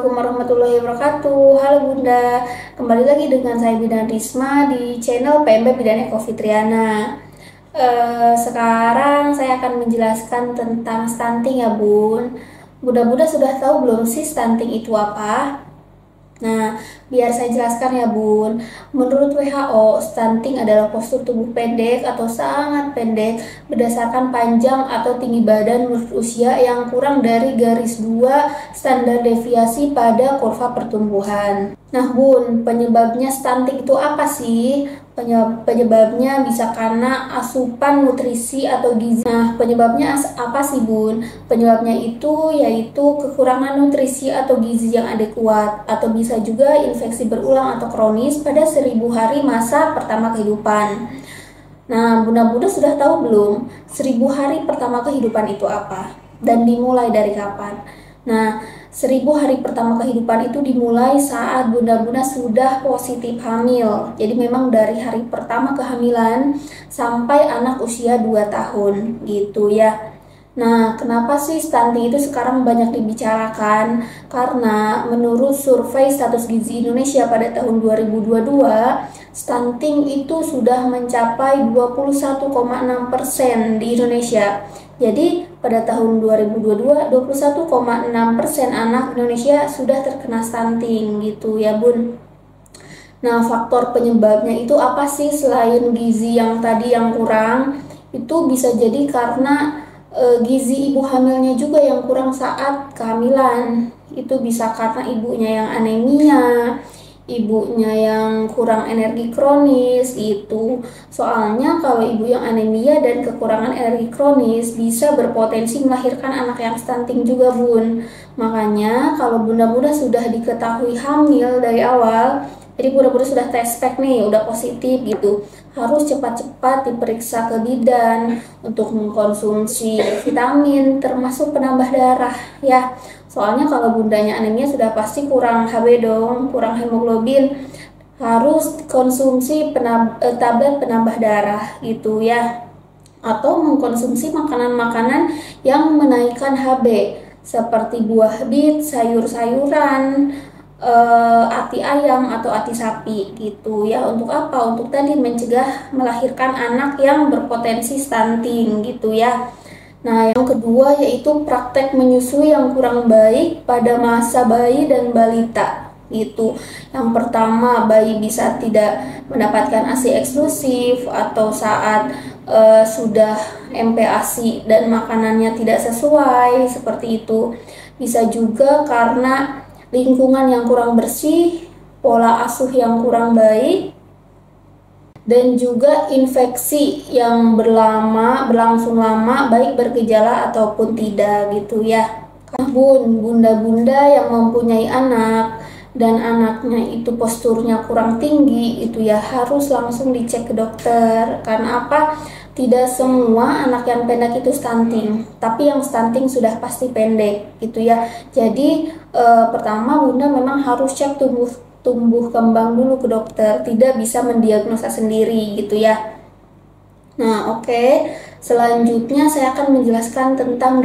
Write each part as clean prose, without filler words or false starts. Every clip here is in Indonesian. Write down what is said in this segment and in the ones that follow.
Assalamualaikum warahmatullahi wabarakatuh. Halo Bunda, kembali lagi dengan saya Bidan Risma di channel PMB Bidan Eko Fitriana. Sekarang saya akan menjelaskan tentang stunting ya Bun. Bunda-bunda sudah tahu belum sih stunting itu apa? Nah, biar saya jelaskan ya Bun. Menurut WHO, stunting adalah postur tubuh pendek atau sangat pendek berdasarkan panjang atau tinggi badan menurut usia yang kurang dari garis 2 standar deviasi pada kurva pertumbuhan. Nah Bun, penyebabnya stunting itu apa sih? Penyebabnya bisa karena asupan nutrisi atau gizi. Nah, penyebabnya apa sih Bun? Penyebabnya itu yaitu kekurangan nutrisi atau gizi yang adekuat, atau bisa juga infeksi berulang atau kronis pada 1000 hari masa pertama kehidupan. Nah, Bunda-bunda sudah tahu belum 1000 hari pertama kehidupan itu apa? Dan dimulai dari kapan? Nah, 1000 hari pertama kehidupan itu dimulai saat bunda-bunda sudah positif hamil. Jadi memang dari hari pertama kehamilan sampai anak usia 2 tahun gitu ya. Nah, kenapa sih stunting itu sekarang banyak dibicarakan? Karena menurut survei status gizi Indonesia pada tahun 2022, stunting itu sudah mencapai 21,6% di Indonesia. Jadi pada tahun 2022, 21,6% anak Indonesia sudah terkena stunting gitu ya Bun. Nah, faktor penyebabnya itu apa sih selain gizi yang tadi yang kurang? Itu bisa jadi karena gizi ibu hamilnya juga yang kurang saat kehamilan. Itu bisa karena ibunya yang anemia, ibunya yang kurang energi kronis itu. Soalnya kalau ibu yang anemia dan kekurangan energi kronis bisa berpotensi melahirkan anak yang stunting juga Bun. Makanya kalau bunda-bunda sudah diketahui hamil dari awal, jadi bunda-bunda sudah test pack nih, udah positif gitu, harus cepat-cepat diperiksa ke bidan untuk mengkonsumsi vitamin termasuk penambah darah ya. Soalnya kalau bundanya anemia sudah pasti kurang HB dong, kurang hemoglobin, harus konsumsi tablet penambah darah gitu ya. Atau mengkonsumsi makanan-makanan yang menaikkan HB seperti buah bit, sayur-sayuran, ati ayam atau ati sapi gitu ya. Untuk apa? Untuk tadi mencegah melahirkan anak yang berpotensi stunting gitu ya. Nah, yang kedua yaitu praktek menyusui yang kurang baik pada masa bayi dan balita gitu. Yang pertama, bayi bisa tidak mendapatkan ASI eksklusif atau saat sudah MPASI dan makanannya tidak sesuai seperti itu. Bisa juga karena lingkungan yang kurang bersih, pola asuh yang kurang baik, dan juga infeksi yang berlangsung lama baik bergejala ataupun tidak gitu ya. Bun, bunda-bunda yang mempunyai anak dan anaknya itu posturnya kurang tinggi itu ya harus langsung dicek ke dokter. Karena apa? Tidak semua anak yang pendek itu stunting, tapi yang stunting sudah pasti pendek gitu ya. Jadi pertama bunda memang harus cek tumbuh kembang dulu ke dokter, tidak bisa mendiagnosa sendiri gitu ya. Nah, oke. Selanjutnya saya akan menjelaskan tentang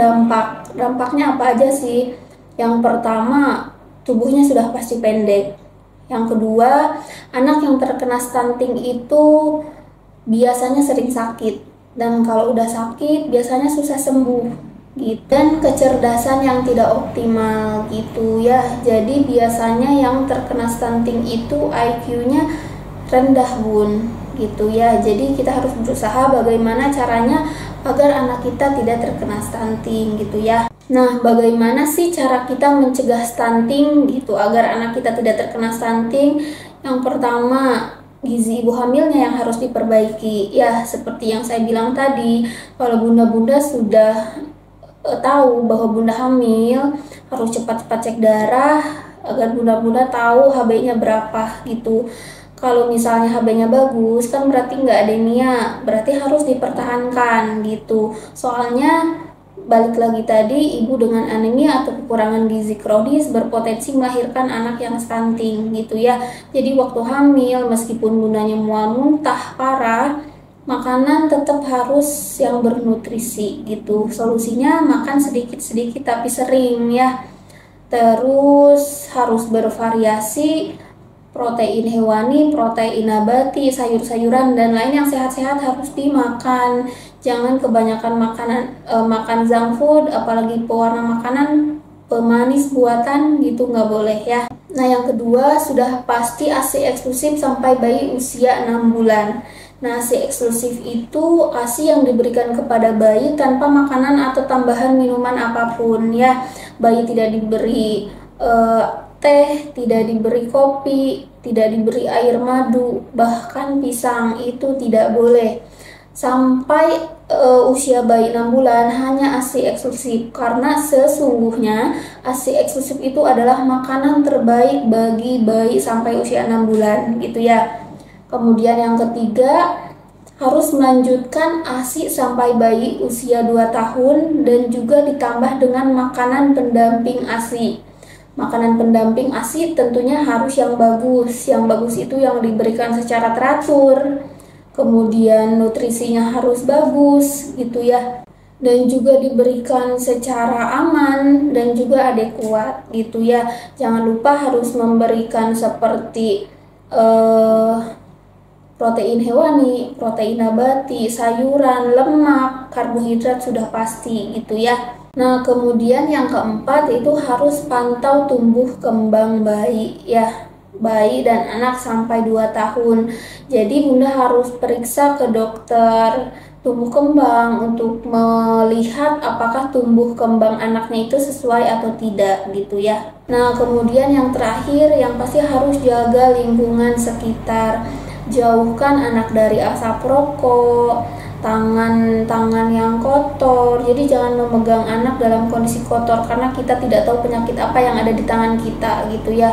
dampaknya apa aja sih. Yang pertama, tubuhnya sudah pasti pendek. Yang kedua, anak yang terkena stunting itu biasanya sering sakit, dan kalau udah sakit biasanya susah sembuh gitu. Dan kecerdasan yang tidak optimal gitu ya. Jadi biasanya yang terkena stunting itu IQ-nya rendah Bun gitu ya. Jadi kita harus berusaha bagaimana caranya agar anak kita tidak terkena stunting gitu ya. Nah, bagaimana sih cara kita mencegah stunting gitu agar anak kita tidak terkena stunting? Yang pertama, gizi ibu hamilnya yang harus diperbaiki ya. Seperti yang saya bilang tadi, kalau bunda-bunda sudah tahu bahwa bunda hamil, harus cepat-cepat cek darah agar bunda-bunda tahu HB-nya berapa gitu. Kalau misalnya HB-nya bagus kan berarti nggak anemia, berarti harus dipertahankan gitu. Soalnya balik lagi tadi, ibu dengan anemia atau kekurangan gizi kronis berpotensi melahirkan anak yang stunting gitu ya. Jadi waktu hamil meskipun bundanya mual muntah parah, makanan tetap harus yang bernutrisi gitu. Solusinya makan sedikit-sedikit tapi sering ya. Terus harus bervariasi, protein hewani, protein nabati, sayur-sayuran dan lain yang sehat-sehat harus dimakan. Jangan kebanyakan makan junk food, apalagi pewarna makanan, pemanis buatan gitu, nggak boleh ya. Nah, yang kedua, sudah pasti ASI eksklusif sampai bayi usia 6 bulan. Nah, ASI eksklusif itu ASI yang diberikan kepada bayi tanpa makanan atau tambahan minuman apapun ya. Bayi tidak diberi teh, tidak diberi kopi, tidak diberi air madu, bahkan pisang itu tidak boleh. Sampai usia bayi 6 bulan hanya ASI eksklusif, karena sesungguhnya ASI eksklusif itu adalah makanan terbaik bagi bayi sampai usia 6 bulan gitu ya. Kemudian yang ketiga, harus melanjutkan ASI sampai bayi usia 2 tahun dan juga ditambah dengan makanan pendamping ASI. Makanan pendamping ASI tentunya harus yang bagus. Yang bagus itu yang diberikan secara teratur. Kemudian nutrisinya harus bagus gitu ya. Dan juga diberikan secara aman dan juga adekuat gitu ya. Jangan lupa harus memberikan seperti protein hewani, protein nabati, sayuran, lemak, karbohidrat sudah pasti gitu ya. Nah, kemudian yang keempat itu harus pantau tumbuh kembang bayi ya. Bayi dan anak sampai 2 tahun. Jadi Bunda harus periksa ke dokter tumbuh kembang untuk melihat apakah tumbuh kembang anaknya itu sesuai atau tidak gitu ya. Nah, kemudian yang terakhir yang pasti harus jaga lingkungan sekitar. Jauhkan anak dari asap rokok, tangan yang kotor. Jadi jangan memegang anak dalam kondisi kotor karena kita tidak tahu penyakit apa yang ada di tangan kita gitu ya.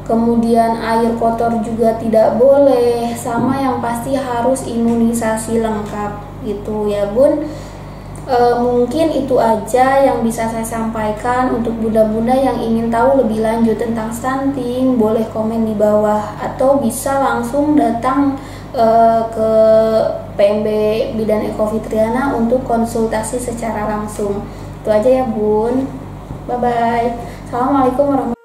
Kemudian air kotor juga tidak boleh, sama yang pasti harus imunisasi lengkap gitu ya Bun. Mungkin itu aja yang bisa saya sampaikan. Untuk bunda-bunda yang ingin tahu lebih lanjut tentang stunting, boleh komen di bawah atau bisa langsung datang ke PMB Bidan Eko Fitriana untuk konsultasi secara langsung. Itu aja ya Bun. Bye bye. Assalamualaikum warahmatullahi wabarakatuh.